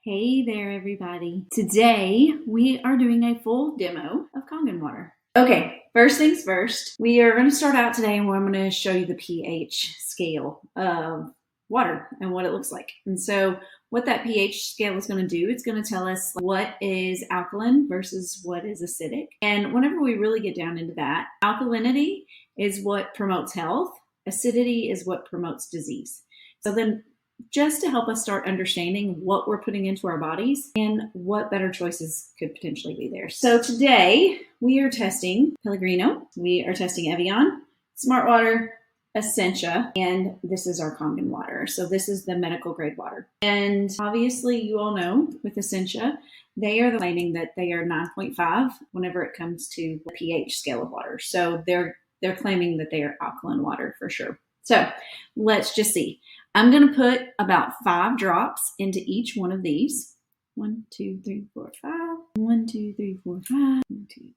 Hey there, everybody. Today, we are doing a full demo of Kangen Water. Okay, first things first, we are going to start out today and I'm going to show you the pH scale of water and what it looks like. And so what that pH scale is going to do, it's going to tell us what is alkaline versus what is acidic. And whenever we really get down into that, alkalinity is what promotes health, acidity is what promotes disease. So then just to help us start understanding what we're putting into our bodies and what better choices could potentially be there. So today we are testing Pellegrino, we are testing Evian, Smart Water, Essentia, and this is our Kangen water. So this is the medical grade water. And obviously you all know with Essentia, they are claiming that they are 9.5 whenever it comes to the pH scale of water. So they're claiming that they are alkaline water for sure. So let's just see. I'm going to put about 5 drops into each one of these. 1, 2, 3, 4, 5. 1, 2, 3, 4, 5. 1, 2, 3,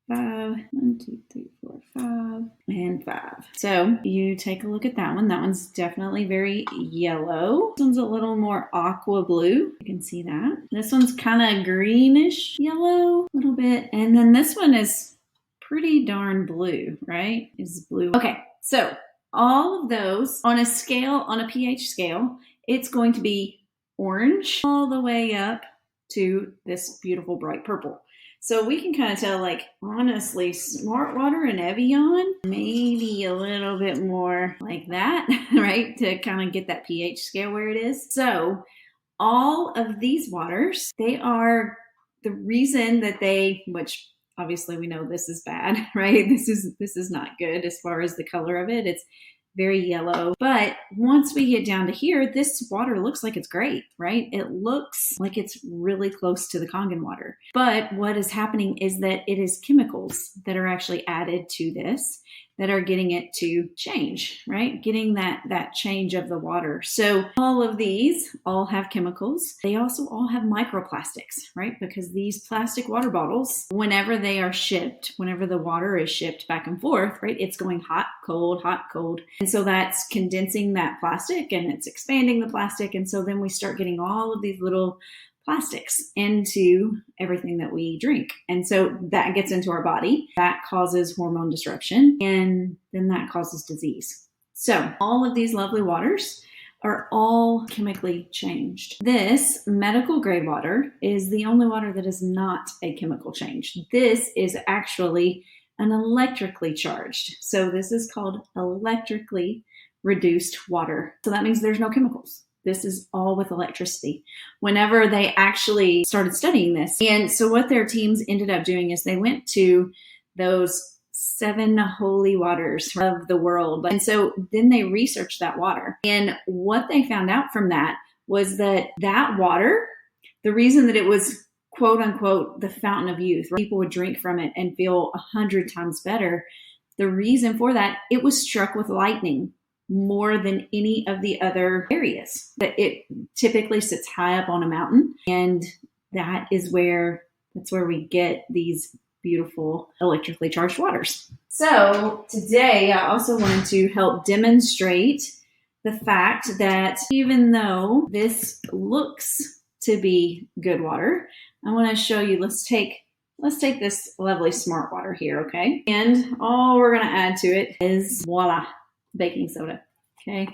5. 1, 2, 3, 4, 5. And 5. So you take a look at that one. That one's definitely very yellow. This one's a little more aqua blue. You can see that. This one's kind of greenish yellow a little bit. And then this one is pretty darn blue, right? It's blue. Okay, so all of those on a scale, on a pH scale, it's going to be orange all the way up to this beautiful bright purple. So we can kind of tell, like, honestly, Smart Water and Evian, maybe a little bit more like that, right? To kind of get that pH scale where it is. So all of these waters, they are the reason that which obviously we know this is bad, right? This is not good as far as the color of it. It's very yellow. But once we get down to here, this water looks like it's great, right? It looks like it's really close to the Kangen water. But what is happening is that it is chemicals that are actually added to this that are getting it to change, right? Getting that change of the water. So all of these all have chemicals. They also all have microplastics, right? Because these plastic water bottles, whenever they are shipped, whenever the water is shipped back and forth, right? It's going hot, cold, hot, cold. And so that's condensing that plastic and it's expanding the plastic. And so then we start getting all of these little plastics into everything that we drink. And so that gets into our body. That causes hormone disruption, and then that causes disease. So all of these lovely waters are all chemically changed. This medical grade water is the only water that is not a chemical change. This is actually an electrically charged. So this is called electrically reduced water. So that means there's no chemicals. This is all with electricity. Whenever they actually started studying this. And so what their teams ended up doing is they went to those 7 holy waters of the world. And so then they researched that water. And what they found out from that was that water, the reason that it was quote unquote the fountain of youth, where people would drink from it and feel 100 times better, the reason for that, it was struck with lightning more than any of the other areas. That it typically sits high up on a mountain, and that's where we get these beautiful electrically charged waters. So today I also wanted to help demonstrate the fact that even though this looks to be good water, I want to show you, let's take this lovely Smart Water here, okay? And all we're going to add to it is, voila, baking soda. Okay,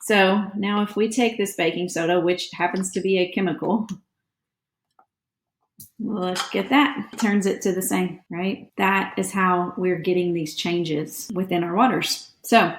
so now if we take this baking soda, which happens to be a chemical, look at that. It turns it to the same, right? That is how we're getting these changes within our waters. So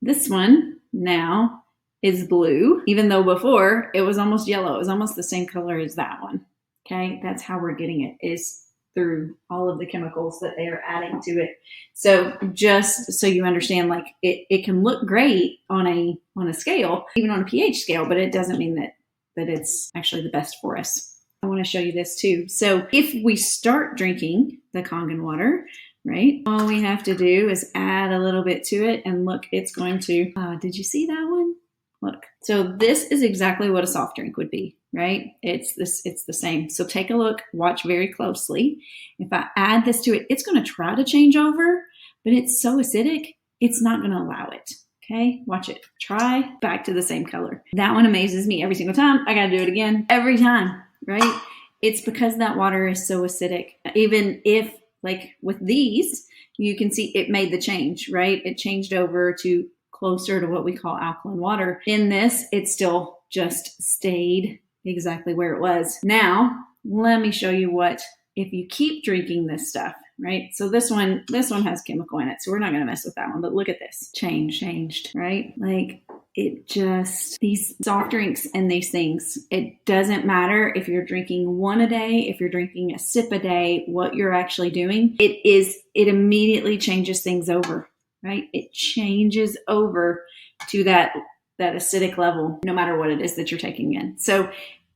this one now is blue, even though before it was almost yellow. It was almost the same color as that one. Okay, that's how we're getting it, is through all of the chemicals that they are adding to it. So just so you understand, like it can look great on a scale, even on a pH scale, but it doesn't mean that it's actually the best for us. I want to show you this too. So if we start drinking the Kangen water, right, all we have to do is add a little bit to it, and look, it's going to, did you see that one? Look, so this is exactly what a soft drink would be, right? It's the same. So take a look, watch very closely. If I add this to it, it's going to try to change over, but it's so acidic, it's not going to allow it. Okay, watch it. Try back to the same color. That one amazes me every single time. I gotta do it again every time, right? It's because that water is so acidic. Even if, like with these, you can see it made the change, right? It changed over to closer to what we call alkaline water. In this, it still just stayed exactly where it was. Now, let me show you what, if you keep drinking this stuff, right? So this one has chemical in it, so we're not gonna mess with that one, but look at this. Changed, right? Like it just, these soft drinks and these things, it doesn't matter if you're drinking one a day, if you're drinking a sip a day, what you're actually doing, it immediately changes things over, right? It changes over to that acidic level, no matter what it is that you're taking in. So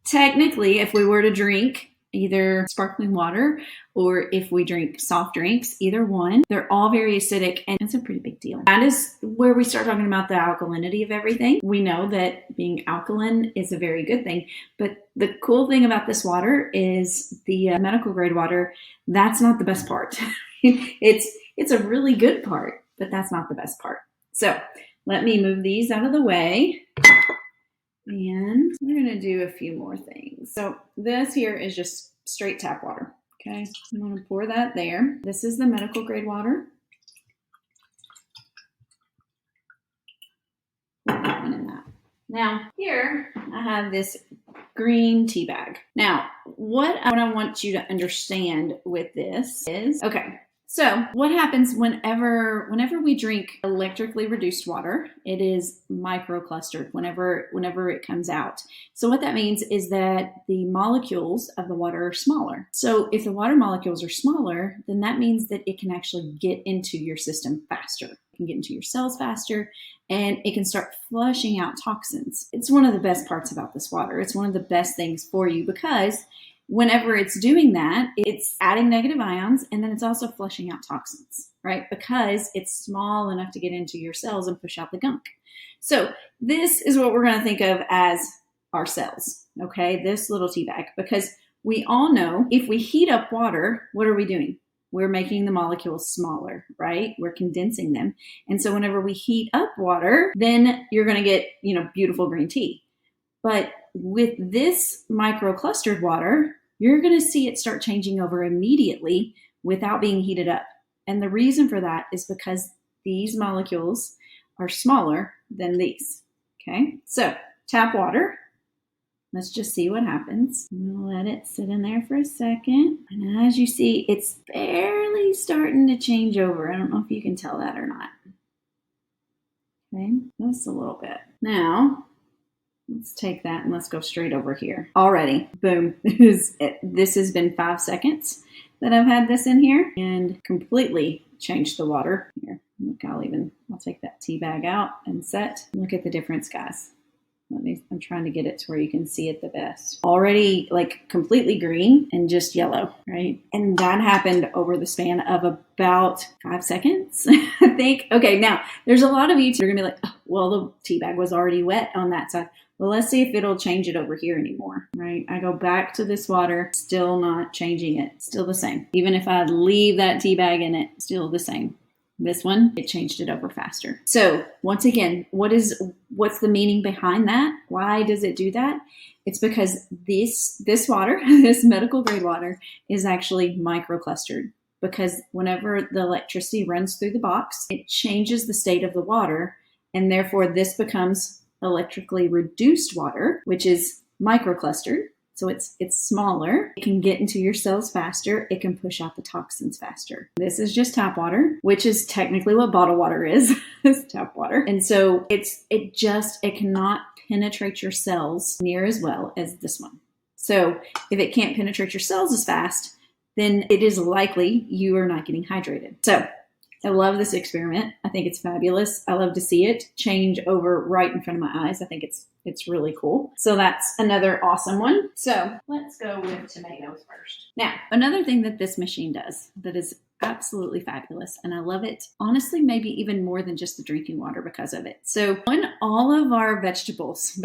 technically, if we were to drink either sparkling water or if we drink soft drinks, either one, they're all very acidic, and it's a pretty big deal. That is where we start talking about the alkalinity of everything. We know that being alkaline is a very good thing, but the cool thing about this water is the medical grade water, that's not the best part. It's a really good part, but that's not the best part. So let me move these out of the way. And we're going to do a few more things. So this here is just straight tap water. Okay, I'm going to pour that there. This is the medical grade water. Put that one in that. Now here I have this green tea bag. Now what I want you to understand with this is, okay, so what happens whenever we drink electrically reduced water, it is microclustered whenever it comes out. So what that means is that the molecules of the water are smaller. So if the water molecules are smaller, then that means that it can actually get into your system faster. It can get into your cells faster, and it can start flushing out toxins. It's one of the best parts about this water. It's one of the best things for you because whenever it's doing that, it's adding negative ions, and then it's also flushing out toxins, right? Because it's small enough to get into your cells and push out the gunk. So this is what we're going to think of as our cells, okay? This little tea bag, because we all know if we heat up water, what are we doing? We're making the molecules smaller, right? We're condensing them. And so whenever we heat up water, then you're going to get, beautiful green tea. But with this microclustered water, you're going to see it start changing over immediately without being heated up. And the reason for that is because these molecules are smaller than these. Okay, so tap water. Let's just see what happens. I'm going to let it sit in there for a second. And as you see, it's barely starting to change over. I don't know if you can tell that or not. Okay, just a little bit. Now, let's take that and let's go straight over here. Already, boom. This has been 5 seconds that I've had this in here and completely changed the water. Here, look, I'll take that tea bag out and set. Look at the difference, guys. I'm trying to get it to where you can see it the best. Already like completely green and just yellow, right? And that happened over the span of about 5 seconds, I think. Okay, now there's a lot of you, you're gonna be like, oh, well, the tea bag was already wet on that side. Well, let's see if it'll change it over here anymore, right? I go back to this water, still not changing it, still the same. Even if I leave that tea bag in it, still the same. This one, it changed it over faster. So once again, what's the meaning behind that? Why does it do that? It's because this water, this medical grade water, is actually microclustered. Because whenever the electricity runs through the box, it changes the state of the water, and therefore this becomes electrically reduced water, which is microclustered. So it's smaller. It can get into your cells faster. It can push out the toxins faster. This is just tap water, which is technically what bottled water is. It's tap water. And so it cannot penetrate your cells near as well as this one. So if it can't penetrate your cells as fast, then it is likely you are not getting hydrated. So I love this experiment. I think it's fabulous. I love to see it change over right in front of my eyes. I think it's really cool. So that's another awesome one. So let's go with tomatoes first. Now, another thing that this machine does that is absolutely fabulous, and I love it. Honestly, maybe even more than just the drinking water because of it. So on all of our vegetables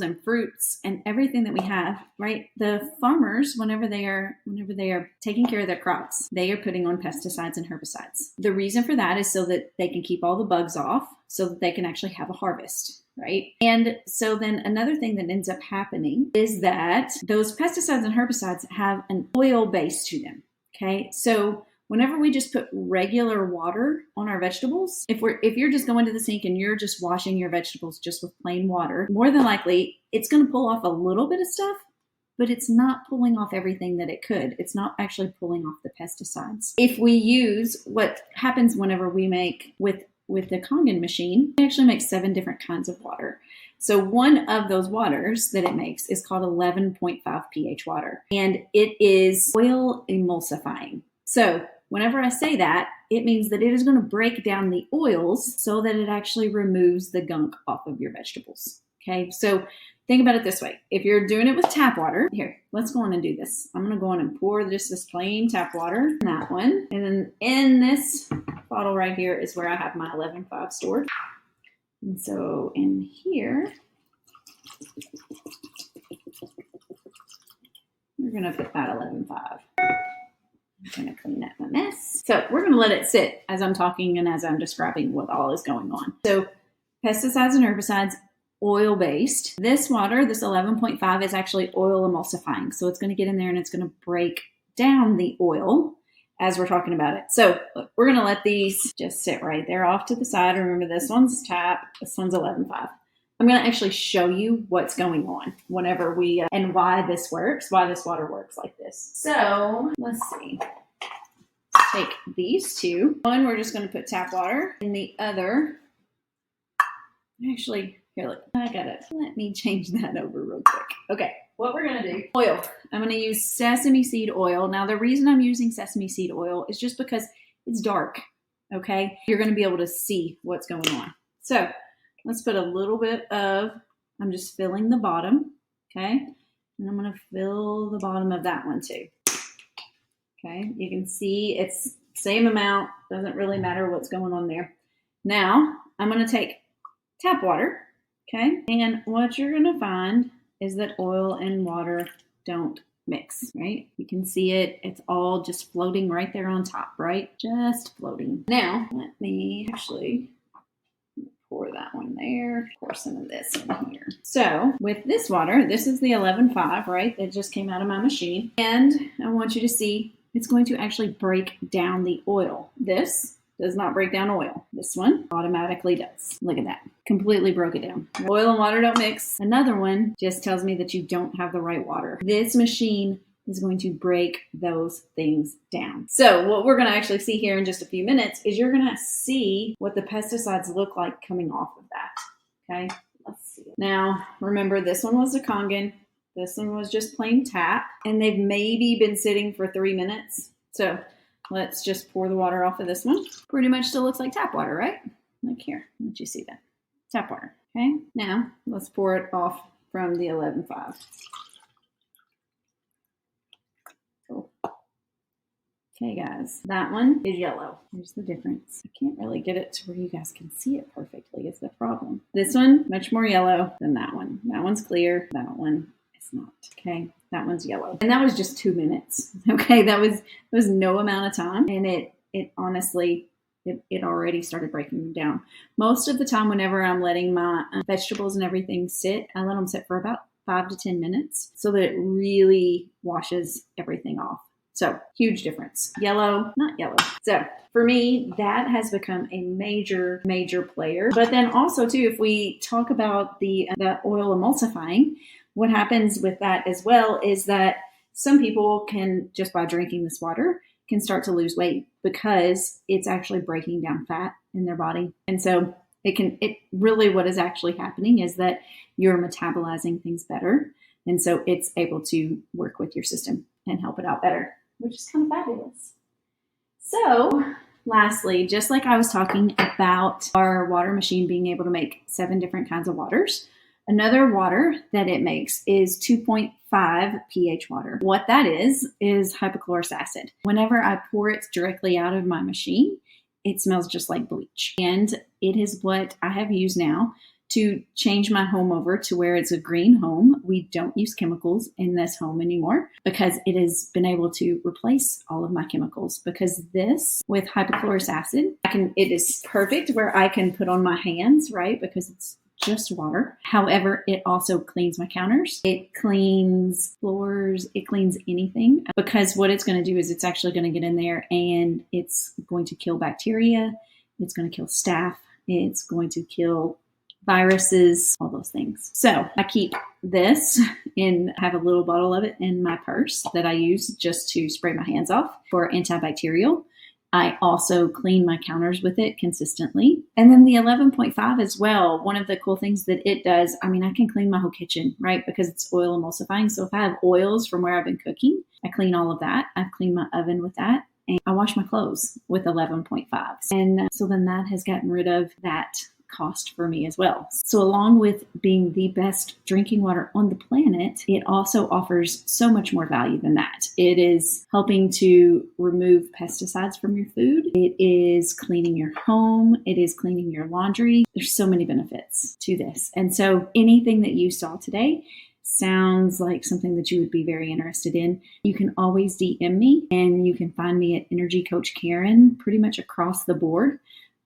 and fruits and everything that we have, right? The farmers, whenever they are taking care of their crops, they are putting on pesticides and herbicides. The reason for that is so that they can keep all the bugs off, so that they can actually have a harvest. Right? And so then another thing that ends up happening is that those pesticides and herbicides have an oil base to them. Okay. So whenever we just put regular water on our vegetables, if you're just going to the sink and you're just washing your vegetables just with plain water, more than likely it's going to pull off a little bit of stuff, but it's not pulling off everything that it could. It's not actually pulling off the pesticides. If we use what happens whenever we make with the Kangen machine, it actually makes 7 different kinds of water. So one of those waters that it makes is called 11.5 pH water, and it is oil emulsifying. So whenever I say that, it means that it is going to break down the oils so that it actually removes the gunk off of your vegetables. Okay, so think about it this way. If you're doing it with tap water, here, let's go on and do this. I'm going to go on and pour just this plain tap water in that one. And then in this bottle right here is where I have my 11.5 stored. And so in here, we're going to put that 11.5. I'm going to clean up my mess. So we're going to let it sit as I'm talking and as I'm describing what all is going on. So pesticides and herbicides, oil-based. This water, this 11.5, is actually oil emulsifying. So it's going to get in there and it's going to break down the oil as we're talking about it. So we're going to let these just sit right there off to the side. Remember, this one's tap, this one's 11.5. I'm going to actually show you what's going on whenever we, and why this works, why this water works like this. So let's see. Take these two. One, we're just going to put tap water, and the other, actually, here, look, let me change that over real quick. Okay, what we're going to do, oil. I'm going to use sesame seed oil. Now, the reason I'm using sesame seed oil is just because it's dark, okay? You're going to be able to see what's going on. So let's put a little bit of, I'm just filling the bottom, okay? And I'm going to fill the bottom of that one too. Okay, you can see it's same amount, doesn't really matter what's going on there. Now, I'm going to take tap water, okay? And what you're going to find is that oil and water don't mix, right? You can see it. It's all just floating right there on top, right? Just floating. Now, let me actually pour that one there. Pour some of this in here. So with this water, this is the 11.5, right? That just came out of my machine. And I want you to see it's going to actually break down the oil. This does not break down oil. This one automatically does. Look at that. Completely broke it down. Oil and water don't mix. Another one just tells me that you don't have the right water. This machine is going to break those things down. So what we're going to actually see here in just a few minutes is you're going to see what the pesticides look like coming off of that. Okay, let's see. Now, remember, this one was a Kangen. This one was just plain tap, and they've maybe been sitting for 3 minutes. So let's just pour the water off of this one. Pretty much still looks like tap water, right? Look here, let you see that. Tap water, okay? Now, let's pour it off from the 11.5. Cool. Okay, guys, that one is yellow. Here's the difference. I can't really get it to where you guys can see it perfectly is the problem. This one, much more yellow than that one. That one's clear, that one is not, okay? That one's yellow. And that was just 2 minutes, okay? That was no amount of time, and it honestly, it already started breaking down. Most of the time, whenever I'm letting my vegetables and everything sit, I let them sit for about 5 to 10 minutes so that it really washes everything off. So huge difference. Yellow, not yellow. So for me, that has become a major, major player. But then also too, if we talk about the oil emulsifying, what happens with that as well is that some people can, just by drinking this water, can start to lose weight because it's actually breaking down fat in their body. And so it really, what is actually happening is that you're metabolizing things better. And so it's able to work with your system and help it out better, which is kind of fabulous. So lastly, just like I was talking about our water machine being able to make 7 different kinds of waters, Another water that it makes is 2.5 pH water. What that is hypochlorous acid. Whenever I pour it directly out of my machine, it smells just like bleach. And it is what I have used now to change my home over to where it's a green home. We don't use chemicals in this home anymore because it has been able to replace all of my chemicals. Because this, with hypochlorous acid, it is perfect where I can put on my hands, right? Because it's just water. However, it also cleans my counters. It cleans floors. It cleans anything, because what it's going to do is it's actually going to get in there and it's going to kill bacteria. It's going to kill staph. It's going to kill viruses, all those things. So I keep this have a little bottle of it in my purse that I use just to spray my hands off for antibacterial. I also clean my counters with it consistently. And then the 11.5 as well. One of the cool things that it does, I can clean my whole kitchen, right? Because it's oil emulsifying. So if I have oils from where I've been cooking, I clean all of that. I clean my oven with that. And I wash my clothes with 11.5. And so then that has gotten rid of that cost for me as well. So along with being the best drinking water on the planet, it also offers so much more value than that. It is helping to remove pesticides from your food. It is cleaning your home. It is cleaning your laundry. There's so many benefits to this. And so anything that you saw today sounds like something that you would be very interested in, you can always DM me, and you can find me at Energy Coach Karen pretty much across the board.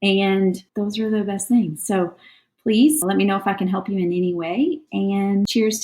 And those are the best things. So please let me know if I can help you in any way. And cheers to